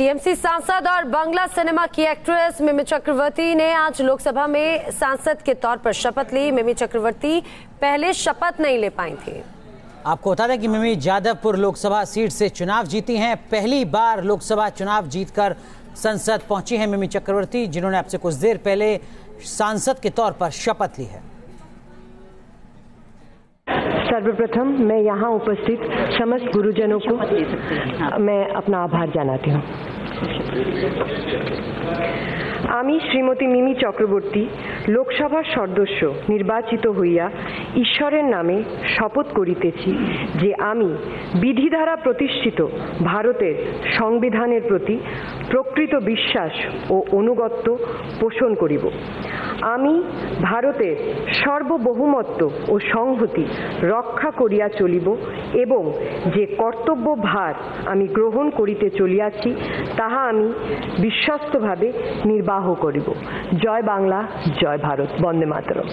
TMC सांसद और Bangla cinema की एक्ट्रेस मिमी चक्रवर्ती ने आज लोकसभा में सांसद के तौर पर शपथ ली। मिमी चक्रवर्ती पहले शपथ नहीं ले पाई थी। आपको बता दें कि मिमी जादवपुर लोकसभा सीट से चुनाव जीती हैं। पहली बार लोकसभा चुनाव जीतकर संसद पहुंची हैं मिमी चक्रवर्ती, जिन्होंने आपसे कुछ देर पहले सांसद के तौर पर शपथ ली है। सर्वप्रथम मैं यहाँ उपस्थित समस्त गुरुजनों को मैं अपना आभार জানাती हूँ। আমি শ্রীমতী মিমি চক্রবর্তী লোকসভার সদস্য নির্বাচিত হইয়া ঈশ্বরের নামে শপথ করিতেছি যে আমি বিধি দ্বারা প্রতিষ্ঠিত ভারতের সংবিধানের প্রতি প্রকৃত বিশ্বাস ও অনুগত্য পোষণ করিব। আমি ভারতের সার্বভৌমত্ব ও সংহতি রক্ষা করিয়া চলিব এবং যে কর্তব্য ভার আমি গ্রহণ করিতে চলিয়াছি তাহা আমি বিশ্বস্তভাবে নির্বাহ করিব। জয় বাংলা, জয় ভারত, বন্দে মাতরম।